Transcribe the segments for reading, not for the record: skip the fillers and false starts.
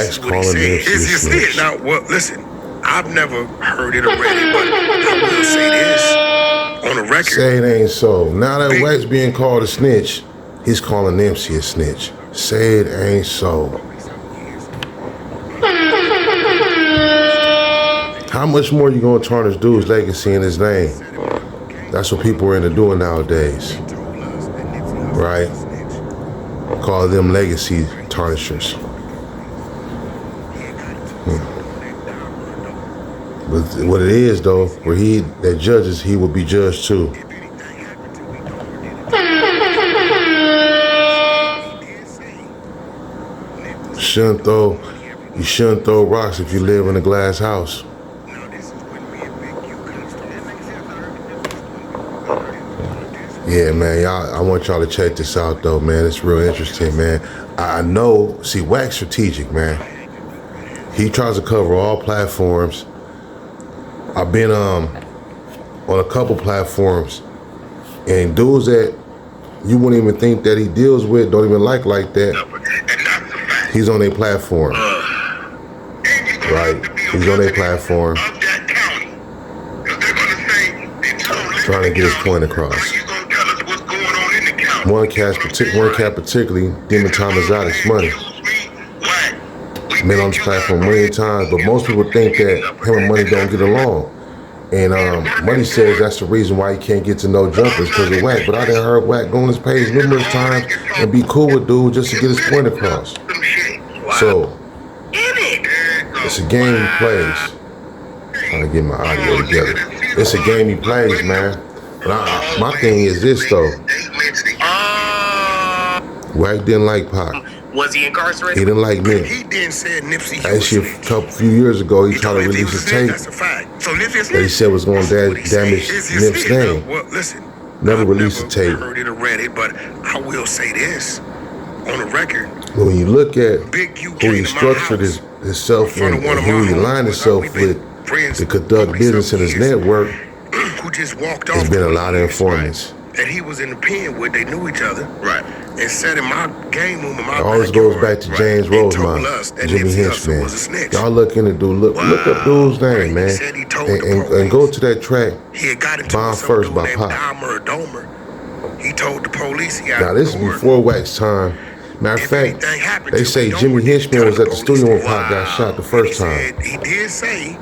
Wax calling Nipsey a snitch. Now, well, listen, I've never heard it or read it, but I will say this on the record. Say it ain't so. Now that Wax being called a snitch, he's calling Nipsey a snitch. Say it ain't so. How much more you gonna tarnish dude's legacy and his name? That's what people are into doing nowadays, right? Call them legacy tarnishers. But what it is though, where that judges, he will be judged too. You shouldn't throw rocks if you live in a glass house. Yeah, man, I want y'all to check this out though, man. It's real interesting, man. I know, see, Wack's strategic, man. He tries to cover all platforms. I've been on a couple platforms, and dudes that you wouldn't even think that he deals with, don't even like that, he's on their platform. Right? He's on their platform, trying to get his point across. One cat particularly, Demon Time Exotic's money. Been on this platform many times, but most people think that him and Money don't get along. And Money says that's the reason why he can't get to no jumpers, because of Wack. But I done heard Wack go on his page numerous times and be cool with dude just to get his point across. So it's a game he plays. Trying to get my audio together. It's a game he plays, man. But my thing is this though. Wack didn't like Pac. Was he incarcerated? He didn't like Nip. He didn't say Nipsey. Actually, a few years ago, he tried to release a tape that he said was going to damage Nip's name. Well, listen, never released a tape. Heard it or read it, but I will say this on the record. When you look at who he structured himself and who he aligned himself with to conduct business in his network, there's been a lot of informants. That he was in the pen with, they knew each other, right? And said in my game room, in my it always goes back to James Rosemont, Jimmy Henchman. Y'all look up dude's name, man, and go to that track, Bomb First by Pac. He told the police. Now this is before Wack's time. Matter of fact, they say Jimmy Henchman was at the studio when Pac got shot the first time. He did say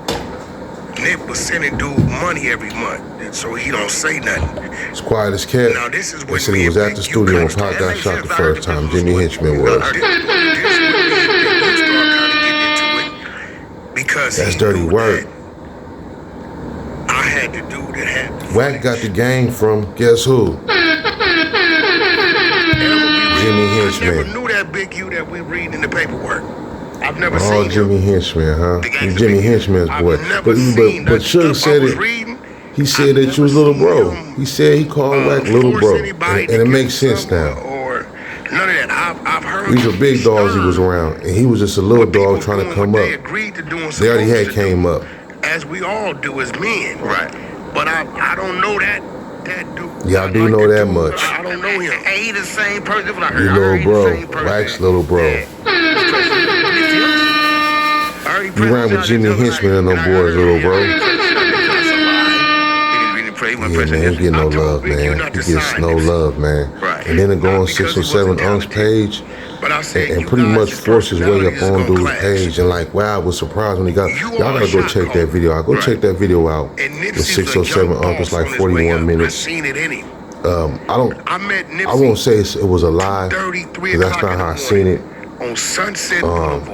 Nip was sending dude money every month, and so he don't say nothing. It's quiet as kept. Now this is they said he was at the studio when Pac got shot the first time. Jimmy Henchman was. Because that's dirty work. I had to do that. Wack got the game from guess who? Jimmy Henchman. I never knew that Big U that we read in the paperwork. I've never seen Jimmy Henchman, huh? You Jimmy Henchman's boy. But Suge said it. He said that you was little bro. He said he called Wack little bro, and it makes sense now. None of that. I've heard. These are big dogs he was around, and he was just a little dog trying to come up. They already had came up. As we all do as men, right? But I don't know that dude. Y'all do know that much. I don't know him. Ain't he the same person? You little bro, Wack's little bro. You ran with Jimmy Henchman and them boys, little bro. Yeah, man, he get no love, man. He gets no love, man. And then it go on 607 Unc's page and pretty much force his way up on dude's page. And like, wow, I was surprised when he got. Y'all gotta go check that video out. Go check that video out. The 607 Unc is like 41 minutes. I won't say it was a lie, because that's not how I seen it.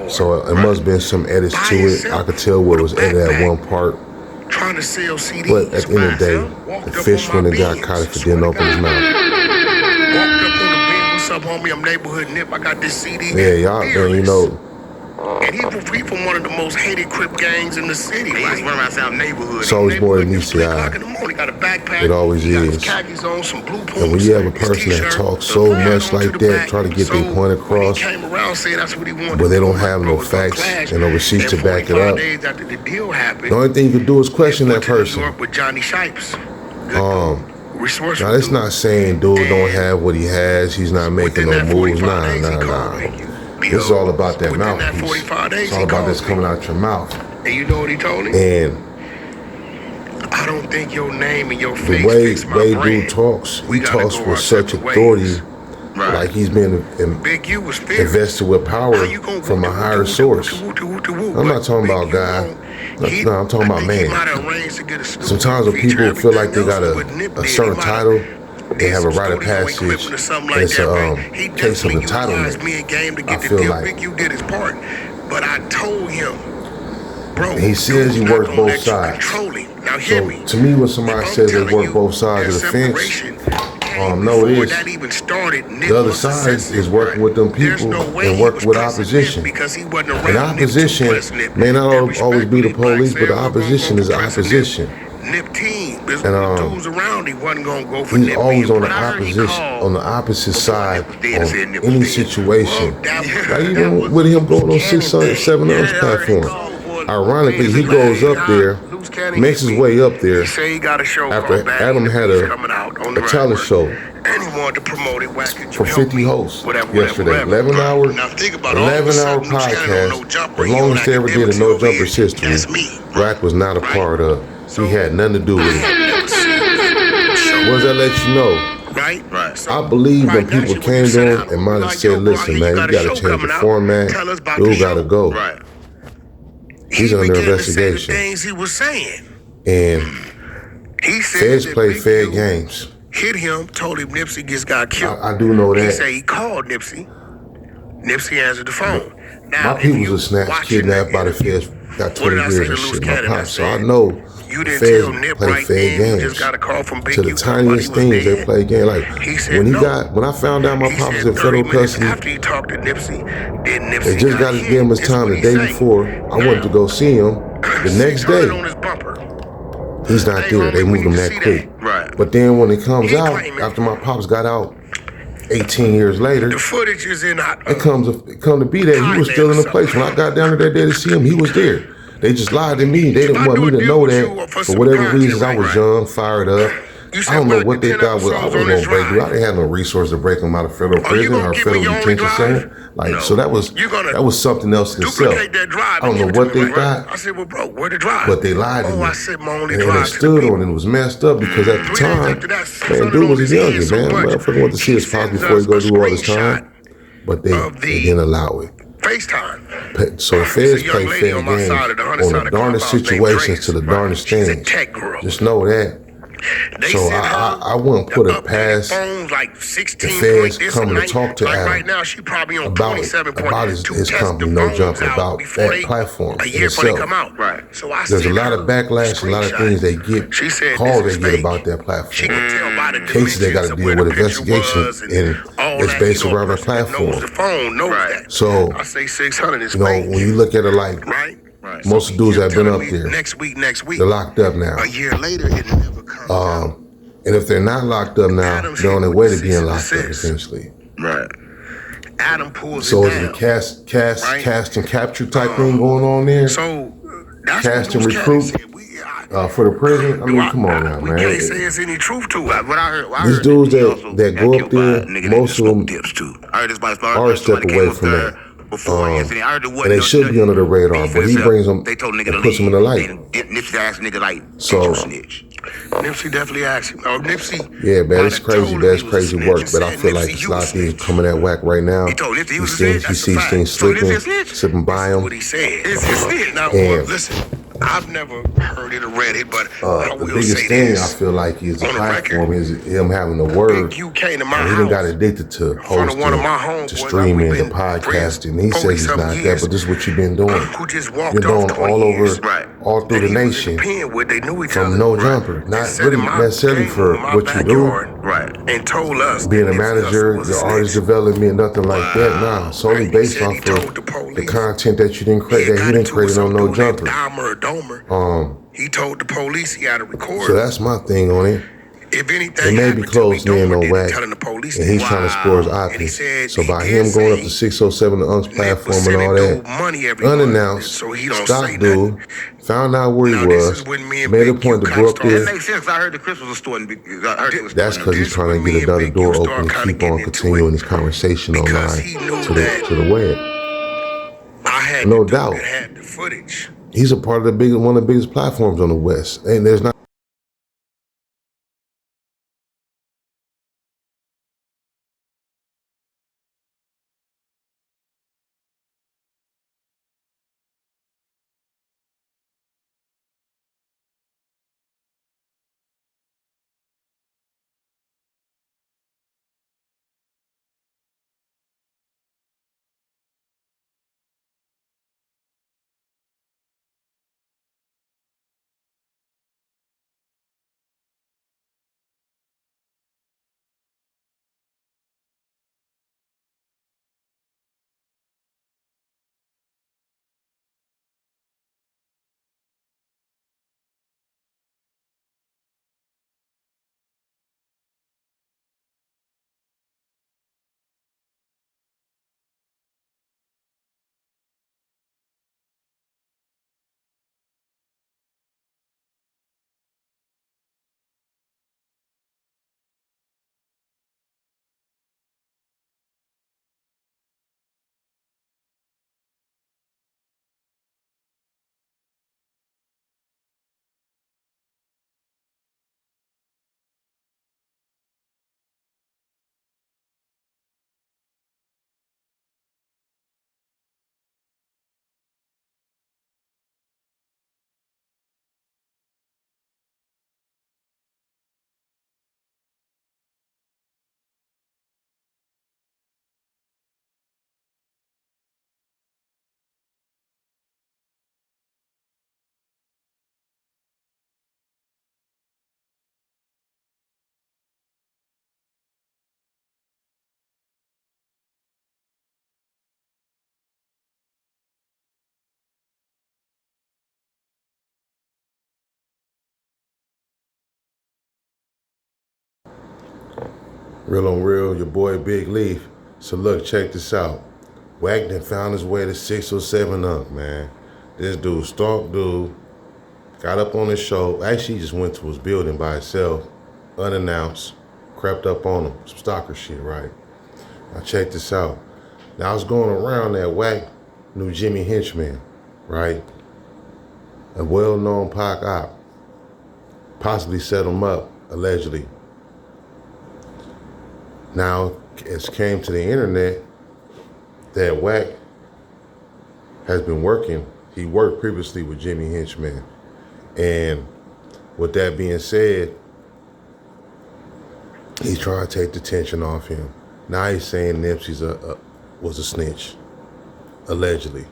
So it must have been some edits to it. I could tell what was edited at one part. Trying to sell CDs. But at the end of the day, the fish when it got caught if it didn't open his mouth. Walked up on the bed, what's up, homie? I'm neighborhood Nip. I got this CD. Yeah, y'all, man, you know. And he from one of the most hated Crip gangs in the city. He was running around South neighborhood. It's always more than meets the eye. It always is. And when you have a person that talks so much like that, try to get their point across, but they don't have no facts and no receipts to back it up, the only thing you can do is question that person. Now that's not saying dude don't have what he has, he's not making no moves. Nah. This is all about that within mouthpiece. 45 days, It's all about this coming out your mouth. And you know what he told me? And I don't think your name and your the face way fits my brand. dude talks, he gotta talks go with our such separate authority, ways. Right. like he's been Big U was fearless. invested with power How you gonna from a higher source. I'm not talking about God. No, I'm talking about man. Sometimes when people feel like they got a certain title, they have a rite of passage, and it's a case of entitlement. I feel like Big U did his part, but I told him, bro, he says he works both sides. Now hear So me. to me, when somebody says they work both sides of the fence, no, it is. The other side is working with them people and working with opposition. And opposition may not always be the police, but the opposition is opposition. And he's always on the opposite side on any situation. Like even with him going on 607 Ounce platform. Ironically, he goes up there, makes his way up there after Adam had a talent show for 50 hosts yesterday. 11-hour podcast, the longest they ever did in No Jumper's history. Wack was not a part of. He had nothing to do with it. What does that let you know? Right. I believe when people came to him and might have said, listen, man, you got to change the format. Dude got to go. He's under investigation. Things he was saying. And he said feds play fair games. Hit him, told him Nipsey just got killed. I do know that. He said he called Nipsey. Nipsey answered the phone. Now, my people's are snatched, kidnapped by the feds, got 20 years and shit. My pops, so I know the feds play fair games. To the tiniest things, they play games. Like when I found out my pops was in federal custody, after he talked to Nipsey, they just got to give him his time the day before. I went to go see him. The next day, he's not there. They moved him that quick. But then when it comes out, after my pops got out 18 years later, the footage is in it come to be that he was still in the place. When I got down there that day to see him, he was there. They just lied to me. They didn't want me to know that. For whatever reasons, I was young, fired up. I don't know what they thought I was going to break through. I didn't have no resource to break them out of federal prison or federal detention center. Like, so that was something else in itself. I don't know what they thought. I said, well, bro, where the drive? But they lied to me. I said, my only and drive. They stood on it and it was messed up because at the time, man, dude was a youngin', man. Motherfucker wanted to see his pops before he go do all this time. But they didn't allow it. FaceTime. So the feds play fair games on the darndest situations to the darndest things. Just know that. So I wouldn't put it past the feds coming to talk to Adam about his company, No Jumper, about that platform in itself. There's a lot of backlash, a lot of things they get, calls they get about that platform. Cases they got to deal with, investigations, and it's based around their platform. So, when you look at it like, most of the dudes that have been up there, they're locked up now. A year later, it never comes out. And if they're not locked up now, they're on their way to being locked up essentially. Adam pulls so it is down. it cast and capture type thing going on there? So that's cast and recruit for the prison? I mean, come on now, man. We can't say there's any truth to it. What I heard, these dudes that go up there, most of them are a step away from that. And they should be under the radar, but he brings them and puts them in the light. Nipsey asked nigga like, so snitch. Nipsey definitely asked him. Oh, Nipsey. Yeah, man, it's crazy. That's crazy work. But I feel like it's a lot of things coming at Wack right now. He sees things slipping, slipping by him. What he said. Now, listen. I've never heard it or read it, but I will the biggest say thing this. I feel like is the platform is him having the word. You came to my and he done got addicted to hosting, to streaming, to podcasting. He says he's not that, but this is what you've been doing. You're doing all over, all through the nation, from No Jumper. Not really necessarily for what you do. And told us being a manager, the artist development, nothing like that. Nah, solely based off of the content that you didn't create, that he didn't create on No Jumper. He told the police he had to record. So that's my thing on it. If anything, it may be closed in on Wack, and he's trying to explore his options. So by him going up to 607 the UNC's platform and all that, unannounced, stopped dude, found out where he was, made a point to go up there. That makes sense. I heard the Chris was a store. That's because he's trying to get another door open and keep on continuing this conversation online to the web. had No the dude doubt. that had the footage. He's a part of one of the biggest platforms on the West. And there's not. Real on real, your boy Big Leaf. So look, check this out. Wack done found his way to 607 up, man. This dude stalked dude, got up on his show. Actually, he just went to his building by himself, unannounced, crept up on him. Some stalker shit, right? Now check this out. Now I was going around that Wack knew Jimmy Henchman, right? A well-known Pac op. Possibly set him up, allegedly. Now, it's came to the internet that Wack has been working. He worked previously with Jimmy Henchman. And with that being said, he's trying to take the tension off him. Now he's saying Nipsey's was a snitch, allegedly.